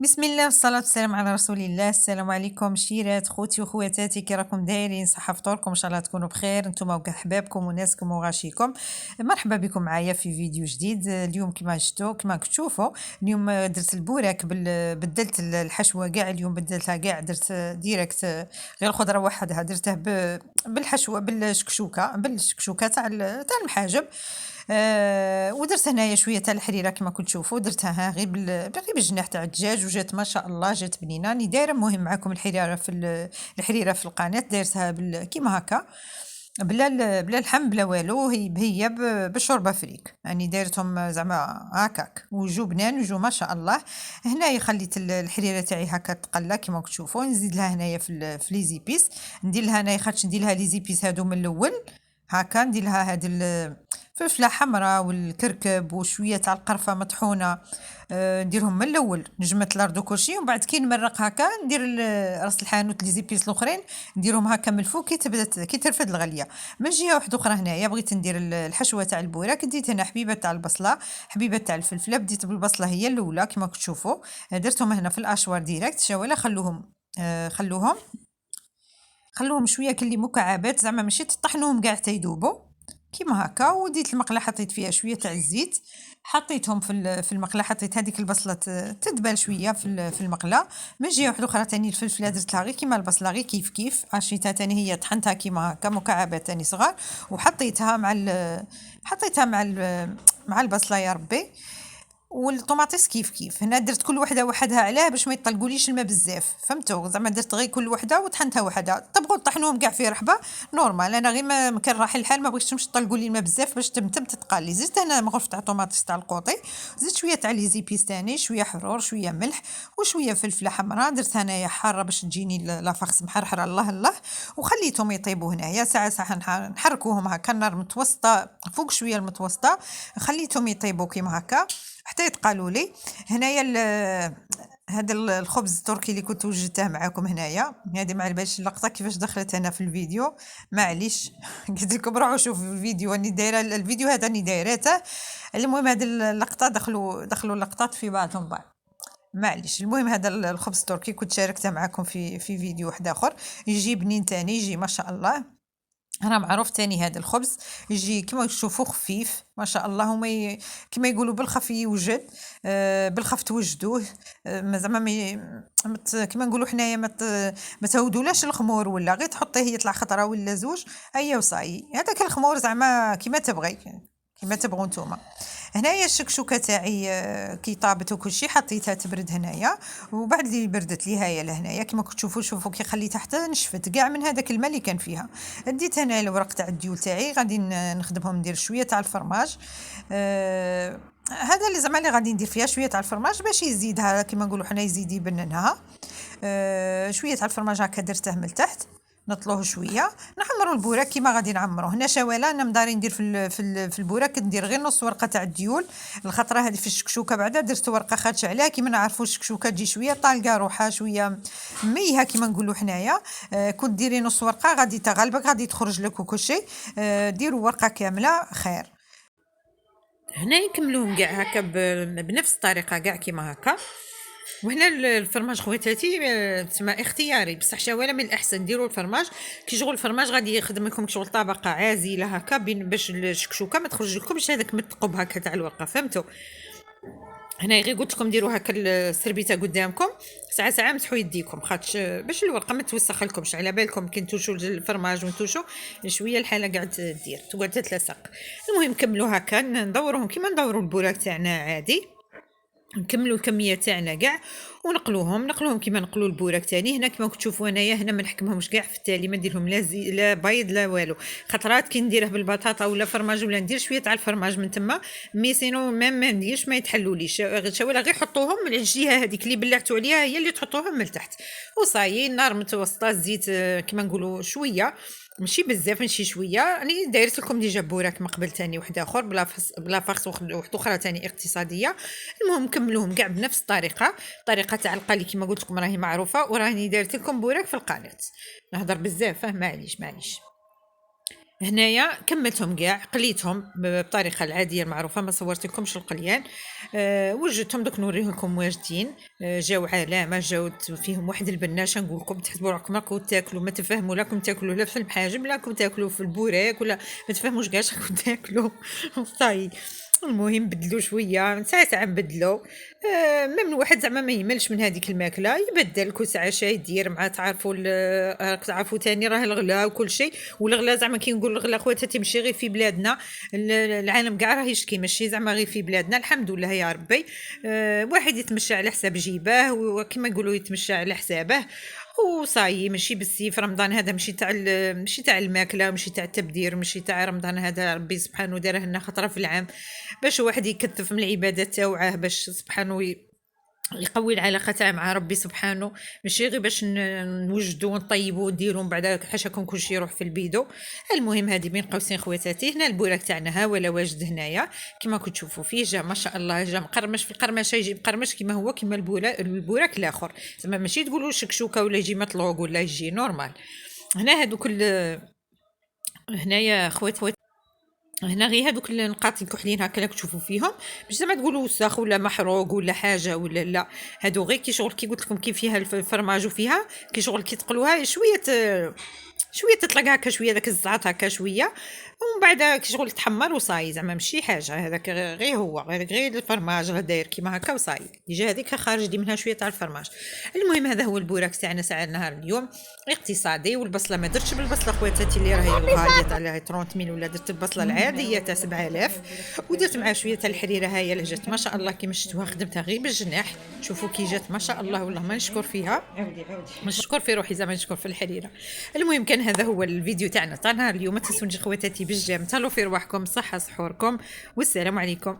بسم الله والصلاة والسلام على رسول الله. السلام عليكم شيرات خوتي وخواتاتي، كي راكم دايرين؟ صحة فطوركم ان شاء الله تكونوا بخير نتوما وكاع حبابكم وناسكم وغاشيكم. مرحبا بكم معايا في فيديو جديد. اليوم كما شفتوا كما كتشوفوا اليوم درت البوراك بدلت الحشوة كاع. اليوم بدلتها كاع، درت ديريكت غير خضرة وحدها درتها بالحشوة بالشكشوكة تاع المحاجب. ودرت هنايا شويه تاع الحريره كما كنت تشوفوا، درتها غير غير بالجناح تاع الدجاج وجات ما شاء الله جات بنينه. راني دايره مهم معكم الحريره الحريره في القناه دايرتها كيما هكا، بلا اللحم بلا والو، هي بالشوربه فريك. يعني دايرتهم زعما هكاك وجو بنان وجو ما شاء الله. هنايا خليت الحريره تاعي هكا تقلى كما راكم تشوفوا. نزيد لها هنايا في لي زيبيس، ندير لها هنايا خاطش ندير لها لي زيبيس هادو من الاول هكا. ندير لها هاد الفلفله حمراء والكركب وشويه تاع القرفه مطحونه. نديرهم من الاول نجمت لاردو كلشي، ومن بعد كي نمرق هكا ندير راس الحانوت لي زيبيس الاخرين نديرهم هكا من الفوق كي ترفد الغليه. من جهه واحده اخرى هنايا بغيت ندير الحشوه تاع البوراك، ديت هنا حبيبه تاع البصله حبيبه تاع الفلفله. بديت بالبصله هي الاولى كما تشوفوا، درتهم هنا في الاشوار ديريكت شاوله. خلوهم شويه كلي مكعبات، زعما ماشي تطحنوهم كاع تيذوبوا كيما هكا. وديت المقله حطيت فيها شويه تاع الزيت، حطيتهم في المقله. حطيت هذيك البصله تدبل شويه في المقله. من جهه واحده اخرى ثاني الفلفله درتها غير كيما البصله غير كيف عشيتها ثاني هي طحنتها كيما هكا مكعبات ثاني صغار، وحطيتها مع البصله يا ربي. والطوماطيس كيف هنا درت كل وحده وحدها، علاه باش ما يطلقوليش الماء بزاف، فهمتوا؟ زعما درت غير كل وحده وطحنتها وحدها. تبغوا طحنوهم كاع في رحبه نورمال، انا غير ما كان راح الحال ما بغيتش تطلقوا لي الماء بزاف باش تمتم تتقالي. زدت انا مغرفه تاع طوماطيس تاع القوطي، زدت شويه تاع لي زيبيس ثاني، شويه حرور شويه ملح وشويه فلفله حمراء. درت هنايا حاره باش تجيني لافاخس محرحره الله الله. وخليتهم يطيبوا هنايا ساعه نحركوهم هكا النار متوسطه فوق شويه المتوسطه، خليتهم يطيبوا كيما هكا حتى يتقالوا لي. هنايا هذا الخبز التركي اللي كنت وجدته معكم هنايا، هذه ما باليش اللقطه كيفاش دخلت هنا في الفيديو، معليش. قلت لكم روحوا شوفوا الفيديو راني دايره الفيديو هذا راني دايرته. المهم هذه اللقطه دخلوا اللقطات في بعضهم بعض، معليش. المهم هذا الخبز التركي كنت شاركته معكم في فيديو واحد اخر، يجي بنين تاني، يجي ما شاء الله. انا معروف تاني هذا الخبز يجي كما تشوفوا خفيف ما شاء الله. كما يقولوا بالخف يوجد، بالخف توجدوه. زعما كما نقولوا حنايا ما تهودولاش الخمور، ولا غير تحطيه يطلع خطره ولا زوج ايا وصاي. هذاك الخمور زعما كما تبغي كما تبغوا نتوما. هنايا الشكشوكه تاعي كي طابت وكل شيء حطيتها تبرد هنايا، وبعد اللي بردت لي هيا لهنايا كما كنتوا تشوفوا. شوفوا كي خليتها حتى نشفت كاع من هذاك الماء اللي كان فيها. ديت هنا الورق تاع الديول تاعي غادي نخدمهم، ندير شويه تاع الفرماج. هذا اللي زعما اللي غادي ندير فيها شويه تاع الفرماج باش يزيدها كما نقولوا حنا يزيد يبننها. شويه تاع الفرماج هكا درته من التحت نطلوه شويه. نعمروا البوراك كيما غادي نعمروه هنا شواله. انا مداري ندير في البوراك ندير غير نص ورقه تاع الديول. الخطره هذه في الشكشوكه بعدا درت ورقه خادشه عليها كيما نعرفوا الشكشوكه تجي شويه طالقه روحها شويه ميها كيما نقولوا حنايا. كنت ديري نص ورقه غادي تغلبك غادي تخرج لك وكل شيء. ديروا ورقه كامله خير. هنا نكملوهم كاع هكا بنفس الطريقه كاع كيما هكا. وهنا الفرماج خواتاتي تسمى اختياري، بصح شواله من الاحسن ديروا الفرماج. كي شغل الفرماج غادي يخدم لكم شغل طبقه عازله هكا بين باش الشكشوكه ما تخرج لكمش هذاك متقب هكا تاع الورقه، فهمتوا؟ هنا غير قلت لكم ديروا هكا السربيته قدامكم، ساعه مسحوا يديكم خاطش باش الورقه ما توسخ لكمش. على بالكم كي نتوشوا الفرماج ونتوشوا شويه الحاله قاعد تقعد تتلصق. المهم كملوا هكا ندوروهم كيما ندوروا البوراك تاعنا عادي. نكملوا الكميه تاعنا كاع ونقلوهم كيما نقلوا البوراك تاني. هنا كما تشوفوا انايا هنا ما نحكمهمش كاع في التالي، ما نديرهم لا بيض لا والو. خطرات كي نديره بالبطاطا ولا فرماج ولا ندير شويه تاع الفرماج من تما، مي سينو ما نديرش ما يتحلوليش. ولا غير حطوهم من الجهه هذيك اللي بلعتوا عليها هي اللي تحطوهم من تحت وصايي. النار متوسطه، الزيت كما نقولوا شويه ماشي بزاف ماشي شويه. راني دايرت لكم ديجا بوراك من قبل تاني واحد اخر بلا فرص واحد اخرى تاني اقتصاديه. المهم كملوهم كاع بنفس الطريقه تاع القلي كما قلت لكم راهي معروفه، وراني دايرت لكم بوراك في القناه. نهضر بزاف معليش. هنايا كملتهم كاع، قليتهم بطريقه العاديه المعروفه، ما صورتلكمش القليان. وجدتهم دوك نوريهم واجدين. جاو علامه، جاو فيهم واحد البناشه، نقول لكم تحسبوا راكم راكم تاكلوا، ما تفهموا لاكم تاكلوا لا في المحاجم لاكم تاكلوا في البوراك، ولا ما تفهموش كاع راكم تاكلوا. صاي. المهم بدلوا شويه، من ساعه نبدلوا. ما من واحد زعما ما يملش من هذيك الماكله يبدل كل ساعه شي يدير مع تعرفوا تعرفوا تاني راه الغلا وكل شيء. والغلا زعما كي نقول الغلا خواتاتي ماشي غير في بلادنا، العالم كاع راه يشكي، ماشي زعما غير في بلادنا. الحمد لله يا ربي. واحد يتمشى على حساب جيباه، وكما يقولوا يتمشى على حسابه. وصاي ماشي بالسيف. رمضان هذا ماشي تاع الماكله، ماشي تاع التبذير، ماشي تاع رمضان هذا ربي سبحانه داره لنا خطره في العام باش واحد يكثف من العبادات تاوعه، باش سبحانه يقوي العلاقه تاعه مع ربي سبحانه، ماشي غير باش نوجدوا ونطيبوا ونديروا من بعد حاشاكم كلشي يروح في البيدو. المهم هذه بين قوسين خواتاتي. هنا البوراك تاعنا ها ولا واجد هنايا كما كنتوا تشوفوا فيه، جا ما شاء الله، جا مقرمش في القرمشه، يجي مقرمش كما هو كما البوراك الاخر، زعما ماشي تقولوا شكشوكه ولا يجي مطلوق ولا يجي نورمال. هنا هادو كل هنايا خوات هنا غير هذوك النقاط الكحلين هكا راك تشوفوا فيهم، باش زعما تقولوا وسخ ولا محروق ولا حاجه ولا لا. هادو غير كي شغل كي قلت لكم كي فيها الفرماج وفيها كي شغل كي تقلوها شويه تطلق هكا شويه داك الزعتر هكا شويه، ومن بعد كي شغل تحمر وصاي، زعما ماشي حاجه. هذاك غير هو غير الفرماج راه داير كيما هكا وصاي، يجي هذيك خارج دي منها شويه تاع الفرماج. المهم هذا هو البوراك تاعنا ساعه النهار اليوم، اقتصادي. والبصله ما درتش بالبصله خواتاتي اللي راهي الغاليه تاع 30 ميل، ولا درت البصله العاديه تاع 7000، ودرت معها شويه تاع الحريره هاي اللي جات ما شاء الله كيما شفتوها، خدمتها غير بالجناح. شوفوا كي جات ما شاء الله، والله ما نشكر فيها، مش نشكر في روحي زعما نشكر في الحريره. المهم كان هذا هو الفيديو تاعنا تاع نهار اليوم. ما تنسونش خواتاتي بالجام، تهلاو في رواحكم، صحه سحوركم، والسلام عليكم.